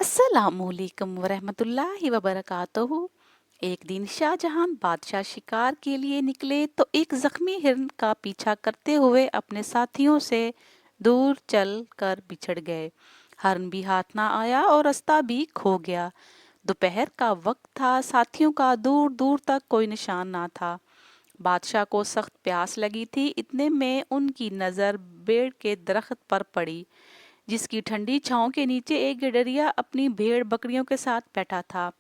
अस्सलामुअलैकुम वरहमतुल्लाहि वबरकातुहू। एक दिन शाहजहां बादशाह शिकार के लिए निकले तो एक जख्मी हिरन का पीछा करते हुए अपने साथियों से दूर चल कर बिछड़ गए। हिरन भी हाथ ना आया और रास्ता भी खो गया। दोपहर का वक्त था, साथियों का दूर दूर तक कोई निशान ना था। बादशाह को सख्त प्यास लगी थी। इतने में उनकी नज़र पेड़ के दरख्त पर पड़ी, जिसकी ठंडी छांव के नीचे एक गडरिया अपनी भेड़ बकरियों के साथ बैठा था।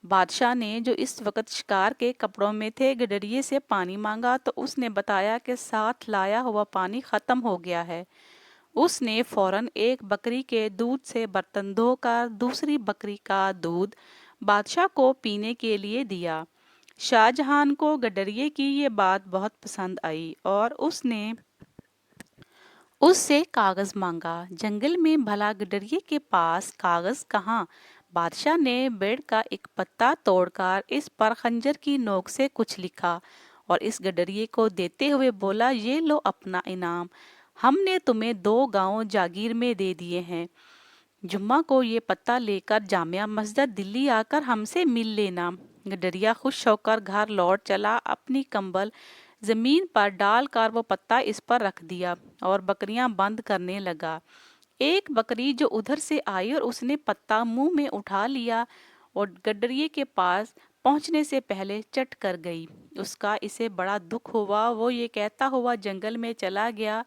बादशाह ने, जो इस वक्त शिकार के कपड़ों में थे, गडरिये से पानी मांगा तो उसने बताया कि साथ लाया हुआ पानी खत्म हो गया है। उसने फौरन एक बकरी के दूध से बर्तन धोकर दूसरी बकरी का दूध बादशाह को पीने के लिए दिया। शाहजहां को गडरिये की ये बात बहुत पसंद आई और उसने उससे कागज मांगा। जंगल में भला गडरिये के पास कागज कहाँ? बादशाह ने पेड़ का एक पत्ता तोड़कर इस पर खंजर की नोक से कुछ लिखा और इस गडरिये को देते हुए बोला, ये लो अपना इनाम। हमने तुम्हें 2 गांव जागीर में दे दिए हैं। जुम्मा को ये पत्ता लेकर जामिया मस्जिद दिल्ली आकर हमसे मिल लेना। गडरिया खुश होकर घर लौट चला। अपनी कंबल जमीन पर डालकर वो पत्ता इस पर रख दिया और बकरियां बंद करने लगा। एक बकरी जो उधर से आई और उसने पत्ता मुंह में उठा लिया और गडरिये के पास पहुंचने से पहले चट कर गई। उसका इसे बड़ा दुख हुआ। वो ये कहता हुआ जंगल में चला गया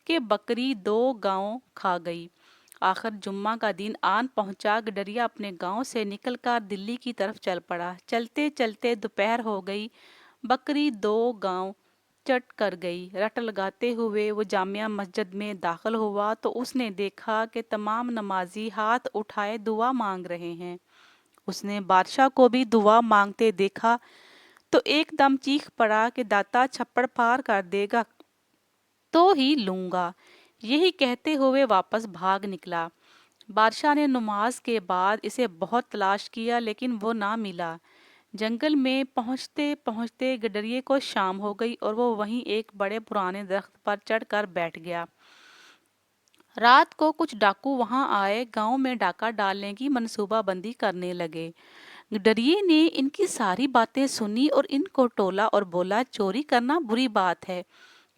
कि बकरी 2 गांव खा गई। आखिर जुम्मा का दिन आन पहुंचा। गडरिया अपने गांव से निकलकर दिल्ली की तरफ चल पड़ा। चलते चलते दोपहर हो गई। बकरी 2 गांव चट कर गई। रट लगाते हुए वो जामिया मस्जिद में दाखिल हुआ तो उसने देखा कि तमाम नमाजी हाथ उठाए दुआ मांग रहे हैं। उसने बादशाह को भी दुआ मांगते देखा तो एकदम चीख पड़ा कि दाता छप्पड़ फाड़ कर देगा तो ही लूंगा। यही कहते हुए वापस भाग निकला। बादशाह ने नमाज के बाद इसे बहुत तलाश किया लेकिन वो ना मिला। जंगल में पहुंचते पहुंचते गडरिये को शाम हो गई और वो वहीं एक बड़े पुराने दरख्त पर चढ़कर बैठ गया। रात को कुछ डाकू वहां आए। गांव में डाका डालने की मनसूबाबंदी करने लगे। गडरिये ने इनकी सारी बातें सुनी और इनको टोला और बोला, चोरी करना बुरी बात है।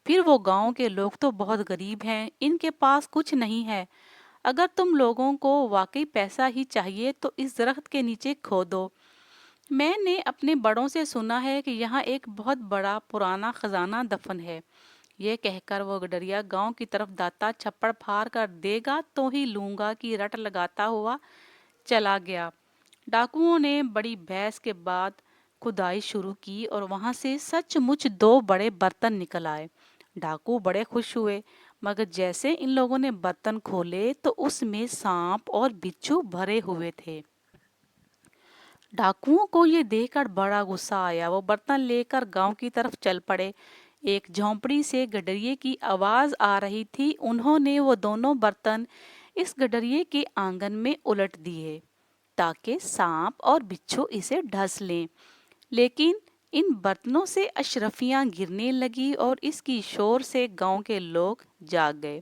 फिर वो गांव के लोग तो बहुत गरीब हैं, इनके पास कुछ नहीं है। अगर तुम लोगों को वाकई पैसा ही चाहिए तो इस दरख्त के नीचे खोदो। मैंने अपने बड़ों से सुना है कि यहाँ एक बहुत बड़ा पुराना खजाना दफन है। ये कहकर वो गडरिया गांव की तरफ दाता छप्पड़ फाड़ कर देगा तो ही लूंगा की रट लगाता हुआ चला गया। डाकुओं ने बड़ी बहस के बाद खुदाई शुरू की और वहां से सचमुच 2 बड़े बर्तन निकल आए। डाकू बड़े खुश हुए, मगर जैसे इन लोगों ने बर्तन खोले तो उसमें सांप और बिच्छू भरे हुए थे। डाकुओं को ये देखकर बड़ा गुस्सा आया। वो बर्तन लेकर गांव की तरफ चल पड़े। एक झोंपड़ी से गडरिये की आवाज आ रही थी। उन्होंने वो दोनों बर्तन इस गडरिये के आंगन में उलट दिए ताकि सांप और बिच्छू इसे ढस लें। लेकिन इन बर्तनों से अशरफियां गिरने लगी और इसकी शोर से गांव के लोग जाग गए।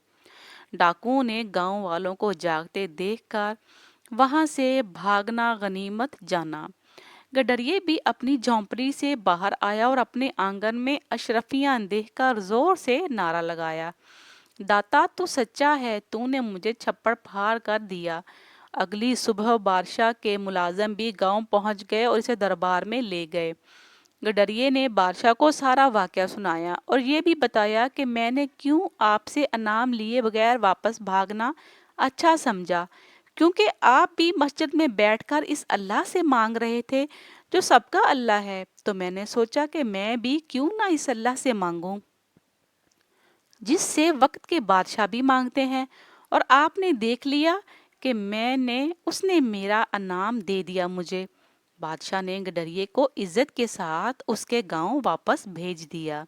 डाकुओं ने गांव वालों को जागते देखकर वहां से भागना गनीमत जाना। गडरिये भी अपनी झोंपड़ी से बाहर आया और अपने आंगन में अशरफियां देखकर जोर से नारा लगाया, दाता तू सच्चा है, तूने मुझे छप्पड़ फाड़ कर दिया। अगली सुबह बादशाह के मुलाजिम भी गांव पहुंच गए और इसे दरबार में ले गए। गडरिये ने बादशाह को सारा वाकया सुनाया और ये भी बताया कि मैंने क्यों आपसे इनाम लिए बगैर वापस भागना अच्छा समझा, क्योंकि आप भी मस्जिद में बैठकर इस अल्लाह से मांग रहे थे जो सबका अल्लाह है। तो मैंने सोचा कि मैं भी क्यों ना इस अल्लाह से मांगूं जिससे वक्त के बादशाह भी मांगते हैं। और आपने देख लिया कि मैंने उसने मेरा इनाम दे दिया मुझे। बादशाह ने गडरिये को इज्जत के साथ उसके गांव वापस भेज दिया।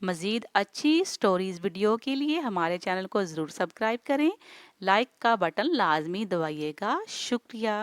मज़ीद अच्छी स्टोरीज वीडियो के लिए हमारे चैनल को ज़रूर सब्सक्राइब करें। लाइक का बटन लाजमी दबाइएगा। शुक्रिया।